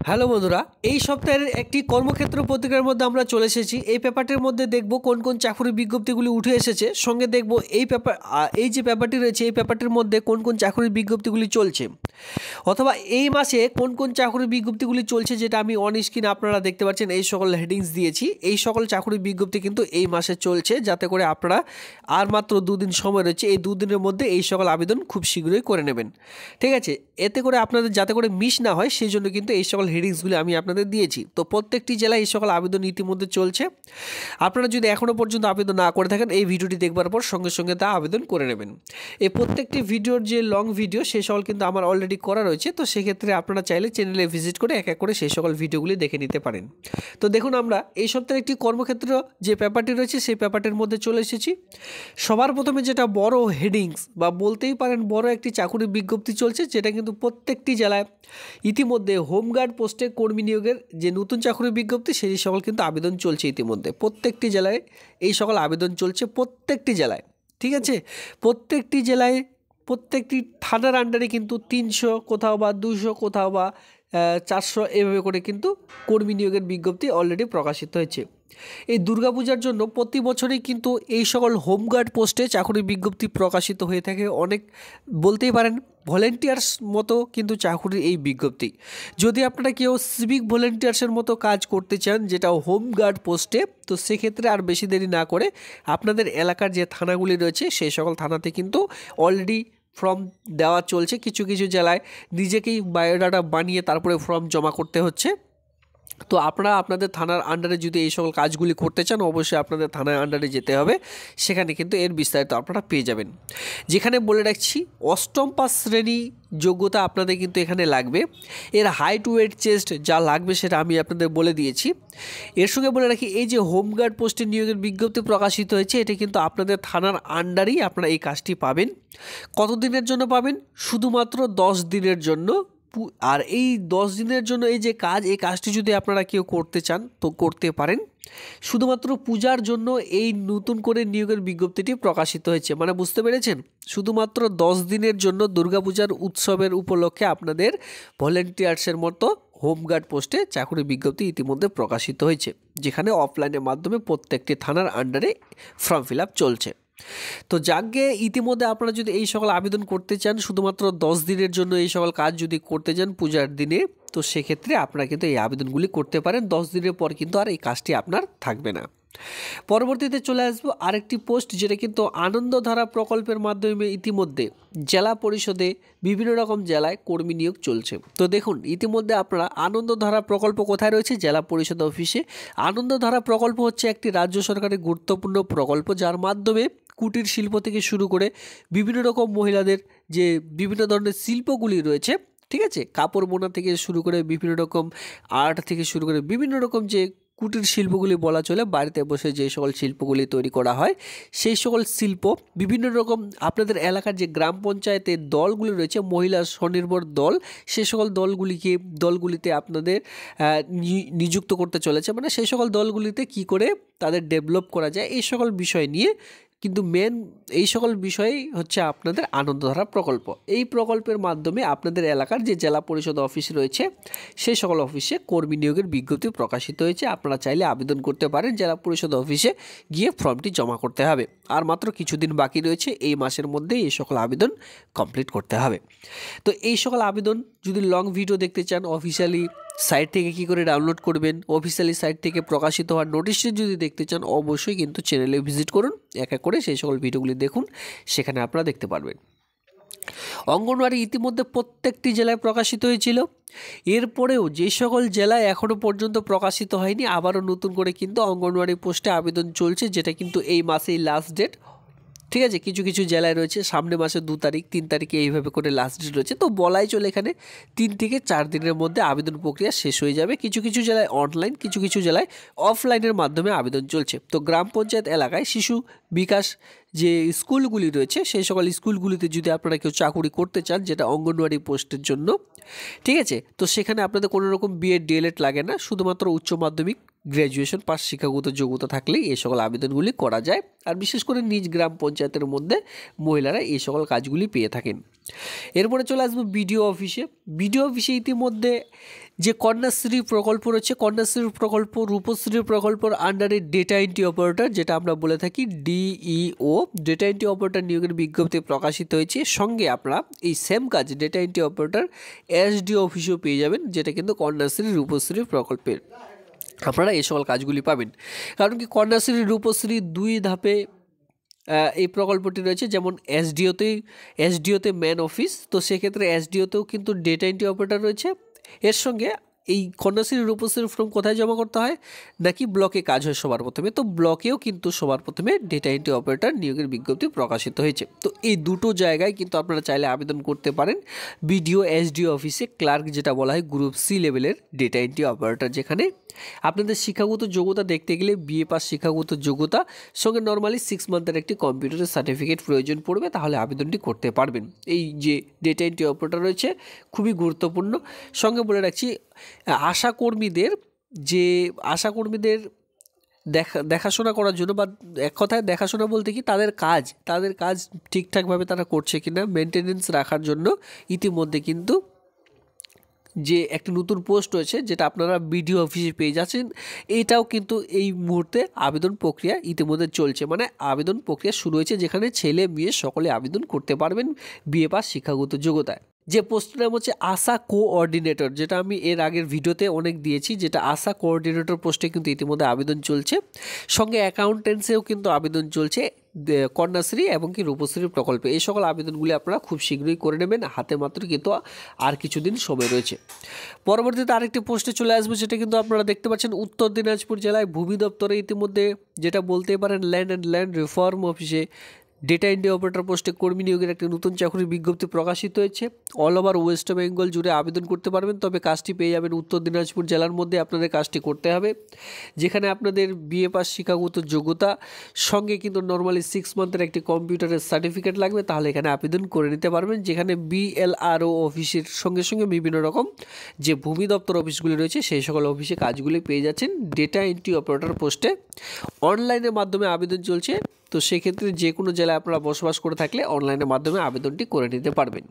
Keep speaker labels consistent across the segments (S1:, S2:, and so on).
S1: Hello বন্ধুরা, এই সপ্তাহের একটি কর্মক্ষেত্র পত্রিকার মধ্যে আমরা চলে এসেছি। এই পেপারটির মধ্যে দেখব কোন কোন চাকরির বিজ্ঞপ্তিগুলি উঠে এসেছে, সঙ্গে দেখব এই যে পেপারটি রয়েছে এই পেপারটির মধ্যে কোন কোন চাকরির বিজ্ঞপ্তিগুলি চলছে, অথবা এই মাসে কোন কোন চাকরির বিজ্ঞপ্তিগুলি চলছে, যেটা আমি অন স্ক্রিন আপনারা দেখতে পাচ্ছেন এই সকল হেডিংস দিয়েছি। এই সকল চাকরির বিজ্ঞপ্তি কিন্তু এই মাসে চলছে, যাতে করে আপনারা আর মাত্র দুদিন সময় রয়েছে, এই দুদিনের মধ্যে এই সকল আবেদন খুব শীঘ্রই করে নেবেন। ঠিক আছে, এতে করে আপনাদের যাতে করে মিস না হয় সেই জন্য কিন্তু এই সকল হেডিংসগুলি আমি আপনাদের দিয়েছি। তো প্রত্যেকটি জেলায় এই সকল আবেদন ইতিমধ্যে চলছে। আপনারা যদি এখনও পর্যন্ত আবেদন না করে থাকেন, এই ভিডিওটি দেখবার পর সঙ্গে সঙ্গে তা আবেদন করে নেবেন। এই প্রত্যেকটি ভিডিওর যে লং ভিডিও সেই সকল কিন্তু আমার অলরেডি করা রয়েছে। তো সেক্ষেত্রে আপনারা চাইলে চ্যানেলে ভিজিট করে এক এক করে সেই সকল ভিডিওগুলি দেখে নিতে পারেন। তো দেখুন, আমরা এই সপ্তাহে একটি কর্মক্ষেত্র যে পেপারটি রয়েছে সেই পেপারটির মধ্যে চলে এসেছি। সবার প্রথমে যেটা বড় হেডিংস বা বলতেই পারেন বড় একটি চাকুরির বিজ্ঞপ্তি চলছে, যেটা কিন্তু প্রত্যেকটি জেলায় ইতিমধ্যে হোমগার্ড পোস্টে কর্মী নিয়োগের যে নতুন চাকরির বিজ্ঞপ্তি সেই সকল কিন্তু আবেদন চলছে। ইতিমধ্যে প্রত্যেকটি জেলায় এই সকল আবেদন চলছে, প্রত্যেকটি জেলায়। ঠিক আছে, প্রত্যেকটি জেলায় প্রত্যেকটি থানার আন্ডারে কিন্তু 300 কোথাও বা 200 কোথাও বা 400 এভাবে করে কিন্তু কর্মী নিয়োগের বিজ্ঞপ্তি অলরেডি প্রকাশিত হয়েছে। এই দুর্গাপূজার জন্য প্রতি বছরই কিন্তু এই সকল হোমগার্ড পোস্টে চাকরির বিজ্ঞপ্তি প্রকাশিত হয়ে থাকে। অনেক বলতেই পারেন ভলেন্টিয়ার্স মতো কিন্তু চাকরির এই বিজ্ঞপ্তি। যদি আপনারা কেউ সিভিক ভলেন্টিয়ার্সের মতো কাজ করতে চান, যেটা হোমগার্ড পোস্টে, তো সেক্ষেত্রে আর বেশি দেরি না করে আপনাদের এলাকার যে থানাগুলি রয়েছে সেই সকল থানাতে কিন্তু অলরেডি ফর্ম দেওয়া চলছে। কিছু কিছু জেলায় নিজেকেই বায়োডাটা বানিয়ে তারপরে ফর্ম জমা করতে হচ্ছে। তো আপনারা আপনাদের থানার আন্ডারে যদি এই সকল কাজগুলি করতে চান, অবশ্যই আপনাদের থানার আন্ডারে যেতে হবে। সেখানে কিন্তু এর বিস্তারিত আপনারা পেয়ে যাবেন। যেখানে বলে রাখছি, 8ম পাস শ্রেণী যোগ্যতা আপনাদের কিন্তু এখানে লাগবে। এর হাইট ওয়েট চেস্ট যা লাগবে সেটা আমি আপনাদের বলে দিয়েছি। এর সঙ্গে বলে রাখি, এই যে হোমগার্ড পোস্টে নিয়োগের বিজ্ঞপ্তি প্রকাশিত হয়েছে, এটা কিন্তু আপনাদের থানার আন্ডারেই আপনারা এই কাজটি পাবেন। কত দিনের জন্য পাবেন? শুধুমাত্র 10 দিনের জন্য। আর এই 10 দিনের জন্য এই যে কাজ, এই কাজটি যদি আপনারা কেউ করতে চান তো করতে পারেন। শুধুমাত্র পূজার জন্য এই নতুন করে নিয়োগের বিজ্ঞপ্তিটি প্রকাশিত হয়েছে, মানে বুঝতে পেরেছেন? শুধুমাত্র 10 দিনের জন্য দুর্গাপূজার উৎসবের উপলক্ষে আপনাদের ভলেন্টিয়ার্সের মতো হোমগার্ড পোস্টে চাকরির বিজ্ঞপ্তি ইতিমধ্যে প্রকাশিত হয়েছে, যেখানে অফলাইনের মাধ্যমে প্রত্যেকটি থানার আন্ডারে ফর্ম ফিল আপ চলছে। তো যাকে ইতিমধ্যে আপনারা যদি এই সকল আবেদন করতে চান, শুধুমাত্র 10 দিনের জন্য এই সকল কাজ যদি করতে চান পূজার দিনে, তো সেক্ষেত্রে আপনারা কিন্তু এই আবেদনগুলি করতে পারেন। 10 দিনের পর কিন্তু আর এই কাজটি আপনার থাকবে না। পরবর্তীতে চলে আসবো আরেকটি পোস্ট, যেটা কিন্তু আনন্দধারা প্রকল্পের মাধ্যমে ইতিমধ্যে জেলা পরিষদে বিভিন্ন রকম জেলায় কর্মী নিয়োগ চলছে। তো দেখুন, ইতিমধ্যে আপনারা আনন্দধারা প্রকল্প কোথায় রয়েছে? জেলা পরিষদ অফিসে। আনন্দধারা প্রকল্প হচ্ছে একটি রাজ্য সরকারের গুরুত্বপূর্ণ প্রকল্প, যার মাধ্যমে কুটির শিল্প থেকে শুরু করে বিভিন্ন রকম মহিলাদের যে বিভিন্ন ধরনের শিল্পগুলি রয়েছে, ঠিক আছে, কাপড় বোনা থেকে শুরু করে বিভিন্ন রকম আর্ট থেকে শুরু করে বিভিন্ন রকম যে কুটির শিল্পগুলি বলা চলে, বাড়িতে বসে যে সকল শিল্পগুলি তৈরি করা হয়, সেই সকল শিল্প বিভিন্ন রকম আপনাদের এলাকার যে গ্রাম পঞ্চায়েতের দলগুলি রয়েছে, মহিলা স্বনির্ভর দল, সেই সকল দলগুলিতে আপনাদের নিযুক্ত করতে চলেছে। মানে সেই সকল দলগুলিতে কি করে তাদের ডেভেলপ করা যায়, এই সকল বিষয় নিয়ে কিন্তু এই সকল বিষয়ই হচ্ছে আপনাদের আনন্দধারা প্রকল্প। এই প্রকল্পের মাধ্যমে আপনাদের এলাকার যে জেলা পরিষদ অফিস রয়েছে সেই সকল অফিসে কর্মী নিয়োগের বিজ্ঞপ্তি প্রকাশিত হয়েছে। আপনারা চাইলে আবেদন করতে পারেন। জেলা পরিষদ অফিসে গিয়ে ফর্মটি জমা করতে হবে। আর মাত্র কিছুদিন বাকি রয়েছে, এই মাসের মধ্যে এই সকল আবেদন কমপ্লিট করতে হবে। তো এই সকল আবেদন যদি লং ভিডিও দেখতে চান, অফিসিয়ালি সাইট থেকে কি করে ডাউনলোড করবেন, অফিসিয়ালি সাইট থেকে প্রকাশিত হওয়ার নোটিশটি যদি দেখতে চান, অবশ্যই কিন্তু চ্যানেলে ভিজিট করুন। এক এক করে সেই সকল ভিডিওগুলি দেখুন, সেখানে আপনারা দেখতে পারবেন। অঙ্গনওয়াড়ি ইতিমধ্যে প্রত্যেকটি জেলায় প্রকাশিত হয়েছিল। এরপরেও যে সকল জেলায় এখনও পর্যন্ত প্রকাশিত হয়নি, আবারও নতুন করে কিন্তু অঙ্গনওয়াড়ি পোস্টে আবেদন চলছে, যেটা কিন্তু এই মাসেই লাস্ট ডেট। ঠিক আছে, কিছু কিছু জেলায় রয়েছে সামনে মাসের 2 তারিখ 3 তারিখে এইভাবে করে লাস্ট ডেট রয়েছে। তো বলাই চলে এখানে 3 থেকে 4 দিনের মধ্যে আবেদন প্রক্রিয়া শেষ হয়ে যাবে। কিছু কিছু জেলায় অনলাইন, কিছু কিছু জেলায় অফলাইনের মাধ্যমে আবেদন চলছে। তো গ্রাম পঞ্চায়েত এলাকায় শিশু বিকাশ যে স্কুলগুলি রয়েছে সেই সকল স্কুলগুলিতে যদি আপনারা কেউ চাকুরি করতে চান, যেটা অঙ্গনওয়াড়ি পোস্টের জন্য, ঠিক আছে, তো সেখানে আপনাদের কোনো রকম বিএড ডিএলএড লাগে না। শুধুমাত্র উচ্চ মাধ্যমিক গ্র্যাজুয়েশন পাস শিক্ষাগত যোগ্যতা থাকলেই এই সকল আবেদনগুলি করা যায়। আর বিশেষ করে নিজ গ্রাম পঞ্চায়েতের মধ্যে মহিলারা এই সকল কাজগুলি পেয়ে থাকেন। এরপরে চলে আসবো বিডিও অফিসে। বিডিও অফিসে ইতিমধ্যে যে কন্যাশ্রী প্রকল্প রয়েছে, কন্যাশ্রী প্রকল্প রূপশ্রী প্রকল্পের আন্ডারে ডেটা এন্ট্রি অপারেটর, যেটা আমরা বলে থাকি ডিইও, ডেটা এন্ট্রি অপারেটর নিয়োগের বিজ্ঞপ্তি প্রকাশিত হয়েছে। সঙ্গে আপনারা এই সেম কাজ ডেটা এন্ট্রি অপারেটর এসডি অফিসেও পেয়ে যাবেন, যেটা কিন্তু কন্যাশ্রী রূপশ্রী প্রকল্পের আপনারা এই সকল কাজগুলি পাবেন। কারণ কি কন্যাশ্রী রূপশ্রী 2 ধাপে এই প্রকল্পটি রয়েছে, যেমন এসডিওতে ম্যান অফিস, তো সেক্ষেত্রে এসডিওতেও কিন্তু ডেটা এন্ট্রি অপারেটর রয়েছে। এর সঙ্গে এই কন্যাশ্রী রূপশ্রী ফর্ম কোথায় জমা করতে হয়, নাকি ব্লকে কাজ হয় সবার প্রথমে, তো ব্লকেও কিন্তু সবার প্রথমে ডেটা এন্ট্রি অপারেটর নিয়োগের বিজ্ঞপ্তি প্রকাশিত হয়েছে। তো এই দুটো জায়গায় কিন্তু আপনারা চাইলে আবেদন করতে পারেন বিডিও এসডিও অফিসে ক্লার্ক, যেটা বলা হয় গ্রুপ সি লেভেলের ডেটা এন্ট্রি অপারেটর, যেখানে আপনাদের শিক্ষাগত যোগ্যতা দেখতে গেলে বিএ পাস শিক্ষাগত যোগ্যতা সঙ্গে নর্মালি 6 মান্থের একটি কম্পিউটারের সার্টিফিকেট প্রয়োজন পড়বে, তাহলে আবেদনটি করতে পারবেন। এই যে ডেটা এন্ট্রি অপারেটর রয়েছে খুবই গুরুত্বপূর্ণ। সঙ্গে বলে রাখছি আশাকর্মীদের দেখাশোনা করার জন্য, বা এক কথায় দেখাশোনা বলতে কি তাদের কাজ ঠিকঠাকভাবে তারা করছে কিনা মেনটেনেন্স রাখার জন্য ইতিমধ্যে কিন্তু যে একটি নতুন পোস্ট হয়েছে, যেটা আপনারা বিডিও অফিসে পেয়ে যাচ্ছেন, এটাও কিন্তু এই মুহূর্তে আবেদন প্রক্রিয়া ইতিমধ্যে চলছে, মানে আবেদন প্রক্রিয়া শুরু হয়েছে, যেখানে ছেলে মেয়ে সকলে আবেদন করতে পারবেন বিএ পাস শিক্ষাগত যোগ্যতায়। যে পোস্টের নাম হচ্ছে আশা কোঅর্ডিনেটর, যেটা আমি এর আগের ভিডিওতে অনেক দিয়েছি, যেটা আশা কোঅর্ডিনেটর পোস্টে কিন্তু ইতিমধ্যে আবেদন চলছে। সঙ্গে অ্যাকাউন্টেন্সেও কিন্তু আবেদন চলছে কন্যাশ্রী এবং কি রূপশ্রী প্রকল্পে। এই সকল আবেদনগুলি আপনারা খুব শীঘ্রই করে নেবেন, হাতে মাত্র কিন্তু আর কিছুদিন সময় রয়েছে। পরবর্তীতে আরেকটি পোস্টে চলে আসবো, যেটা কিন্তু আপনারা দেখতে পাচ্ছেন উত্তর দিনাজপুর জেলায় ভূমি দপ্তরে ইতিমধ্যে, যেটা বলতে পারেন ল্যান্ড রিফর্ম অফিসে ডেটা এন্ট্রি অপারেটর পোস্টে কর্মী নিয়োগের একটি নতুন চাকরির বিজ্ঞপ্তি প্রকাশিত হয়েছে। অল ওভার ওয়েস্ট বেঙ্গল জুড়ে আবেদন করতে পারবেন, তবে কাজটি পেয়ে যাবেন উত্তর দিনাজপুর জেলার মধ্যে আপনাদের কাজটি করতে হবে, যেখানে আপনাদের বিএ পাস শিক্ষাগত যোগ্যতা সঙ্গে কিন্তু নর্মালি 6 মান্থের একটি কম্পিউটারের সার্টিফিকেট লাগবে, তাহলে এখানে আবেদন করে নিতে পারবেন। যেখানে বিএলআরও অফিসের সঙ্গে সঙ্গে বিভিন্ন রকম যে ভূমি দপ্তর অফিসগুলি রয়েছে সেই সকল অফিসে কাজগুলি পেয়ে যাচ্ছেন ডেটা এন্ট্রি অপারেটর পোস্টে। অনলাইনের মাধ্যমে আবেদন চলছে, তো সেক্ষেত্রে যে কোনো জেলায় আপনারা বসবাস করে থাকলে অনলাইনের মাধ্যমে আবেদনটি করে নিতে পারবেন।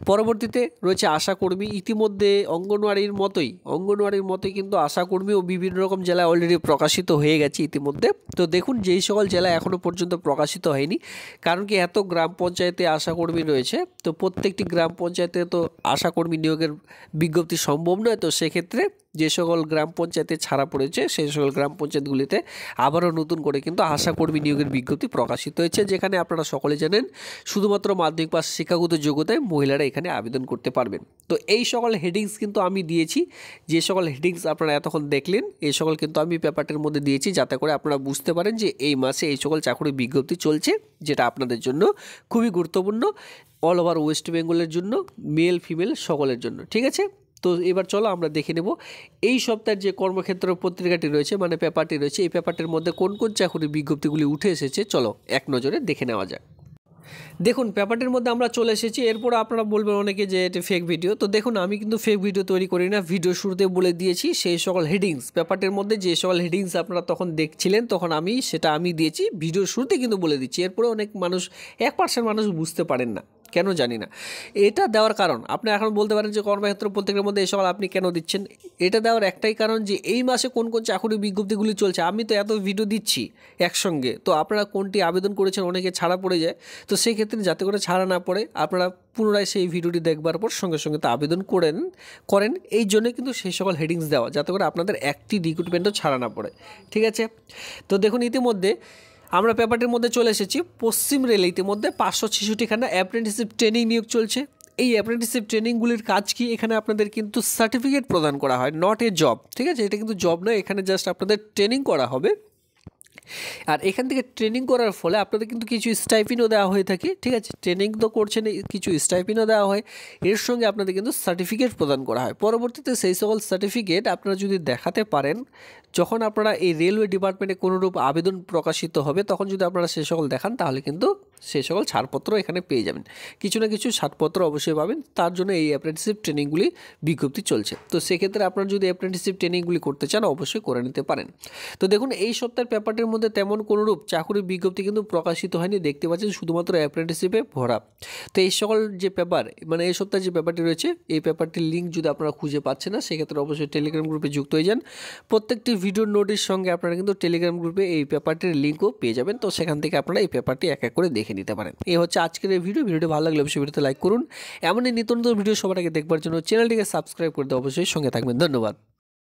S1: পরবর্তীতে রয়েছে আশাকর্মী। ইতিমধ্যে অঙ্গনওয়াড়ির মতোই কিন্তু আশাকর্মীও বিভিন্ন রকম জেলায় অলরেডি প্রকাশিত হয়ে গেছে ইতিমধ্যে। তো দেখুন যেই সকল জেলায় এখনও পর্যন্ত প্রকাশিত হয়নি, কারণ কি এত গ্রাম পঞ্চায়েতে আশাকর্মী রয়েছে, তো প্রত্যেকটি গ্রাম পঞ্চায়েতে তো আশাকর্মী নিয়োগের বিজ্ঞপ্তি সম্ভব নয়। তো সেক্ষেত্রে যে সকল গ্রাম পঞ্চায়েতে ছাড়া পড়েছে সেই সকল গ্রাম পঞ্চায়েতগুলিতে আবারও নতুন করে কিন্তু আশাকর্মী নিয়োগের বিজ্ঞপ্তি প্রকাশিত হয়েছে, যেখানে আপনারা সকলে জানেন শুধুমাত্র মাধ্যমিক পাস শিক্ষাগত যোগ্যতায় মহিলারা এখানে আবেদন করতে পারবেন। তো এই সকল হেডিংস কিন্তু আমি দিয়েছি, যে সকল হেডিংস আপনারা এতক্ষণ দেখলেন এই সকল কিন্তু আমি পেপারটির মধ্যে দিয়েছি, যাতে করে আপনারা বুঝতে পারেন যে এই মাসে এই সকল চাকরির বিজ্ঞপ্তি চলছে, যেটা আপনাদের জন্য খুবই গুরুত্বপূর্ণ, অল ওভার ওয়েস্ট বেঙ্গলের জন্য, মেল ফিমেল সকলের জন্য। ঠিক আছে, তো এবার চলো আমরা দেখে নেব এই সপ্তাহের যে কর্মক্ষেত্র পত্রিকাটি রয়েছে, মানে পেপারটি রয়েছে, এই পেপারটির মধ্যে কোন কোন চাকরির বিজ্ঞপ্তিগুলি উঠে এসেছে, চলো এক নজরে দেখে নেওয়া যাক। দেখুন পেপারটির মধ্যে আমরা চলে এসেছি। এরপর আপনারা বলবেন অনেকে যে এটা ফেক ভিডিও, তো দেখুন আমি কিন্তু ফেক ভিডিও তৈরি করি না, ভিডিও শুরুতে বলে দিয়েছি সেই সকল হেডিংস, পেপারটির মধ্যে যে সকল হেডিংস আপনারা তখন দেখছিলেন তখন আমি দিয়েছি, ভিডিও শুরুতে কিন্তু বলে দিচ্ছি। এরপরে অনেক মানুষ 1% মানুষ বুঝতে পারেন না, কেন জানি না। এটা দেওয়ার কারণ আপনি এখন বলতে পারেন যে কর্মক্ষেত্র পত্রিকার মধ্যে এই সকল আপনি কেন দিচ্ছেন, এটা দেওয়ার একটাই কারণ যে এই মাসে কোন কোন চাকরির বিজ্ঞপ্তিগুলি চলছে। আমি তো এত ভিডিও দিচ্ছি একসঙ্গে, তো আপনারা কোনটি আবেদন করেছেন অনেকে ছাড়া পড়ে যায়, তো সেই ক্ষেত্রে যাতে করে ছাড়া না পড়ে আপনারা পুনরায় সেই ভিডিওটি দেখবার পর সঙ্গে সঙ্গে তো আবেদন করেন এই জন্য কিন্তু সেই সকল হেডিংস দেওয়া, যাতে করে আপনাদের একটি রিক্রুটমেন্টও ছাড়া না পড়ে। ঠিক আছে, তো দেখুন ইতিমধ্যে আমরা পেপারটির মধ্যে চলে এসেছি। পশ্চিম রেলে ইতিমধ্যে 566খানা অ্যাপ্রেন্টিসশিপ ট্রেনিং নিয়োগ চলছে। এই অ্যাপ্রেন্টিসশিপ ট্রেনিংগুলির কাজ কি, এখানে আপনাদের কিন্তু সার্টিফিকেট প্রদান করা হয়, নট এ জব। ঠিক আছে, এটা কিন্তু জব নয়, এখানে জাস্ট আপনাদের ট্রেনিং করা হবে। আর এখান থেকে ট্রেনিং করার ফলে আপনাদের কিন্তু কিছু স্টাইপেন্ডও দেওয়া হয়ে থাকে। ঠিক আছে, ট্রেনিং তো করছেন, কিছু স্টাইপেন্ডও দেওয়া হয়, এর সঙ্গে আপনাদের কিন্তু সার্টিফিকেট প্রদান করা হয়। পরবর্তীতে সেই সকল সার্টিফিকেট আপনারা যদি দেখাতে পারেন, যখন আপনারা এই রেলওয়ে ডিপার্টমেন্টে কোনোরূপ আবেদন প্রকাশিত হবে তখন যদি আপনারা সেই সকল দেখান, তাহলে কিন্তু সেই সকল ছাড়পত্র এখানে পেয়ে যাবেন, কিছু না কিছু ছাড়পত্র অবশ্যই পাবেন। তার জন্য এই অ্যাপ্রেন্টিসশিপ ট্রেনিংগুলি বিজ্ঞপ্তি চলছে। তো সেক্ষেত্রে আপনারা যদি অ্যাপ্রেন্টিসশিপ ট্রেনিংগুলি করতে চান অবশ্যই করে নিতে পারেন। তো দেখুন এই সপ্তাহের পেপারটির মধ্যে তেমন কোনোরূপ চাকরির বিজ্ঞপ্তি কিন্তু প্রকাশিত হয়নি, দেখতে পাচ্ছেন শুধুমাত্র অ্যাপ্রেন্টিসশিপে ভরা। তো এই সকল যে পেপার মানে এই সপ্তাহে যে পেপারটি রয়েছে এই পেপারটির লিঙ্ক যদি আপনারা খুঁজে পাচ্ছেন না সেক্ষেত্রে অবশ্যই টেলিগ্রাম গ্রুপে যুক্ত হয়ে যান। প্রত্যেকটি ভিডিওর নোটিশ সঙ্গে আপনারা কিন্তু টেলিগ্রাম গ্রুপে এই পেপারটির লিঙ্কও পেয়ে যাবেন, তো সেখান থেকে আপনারা এই পেপারটি এক এক করে দেখে নিতে পারেন। এই হচ্ছে আজকের এই ভিডিওটি ভালো লাগলে অবশ্যই ভিডিওতে লাইক করুন। এমনই নিত্য নতুন ভিডিও সবার আগে দেখবার জন্য চ্যানেলটিকে সাবস্ক্রাইব করতে অবশ্যই সঙ্গে থাকবেন। ধন্যবাদ।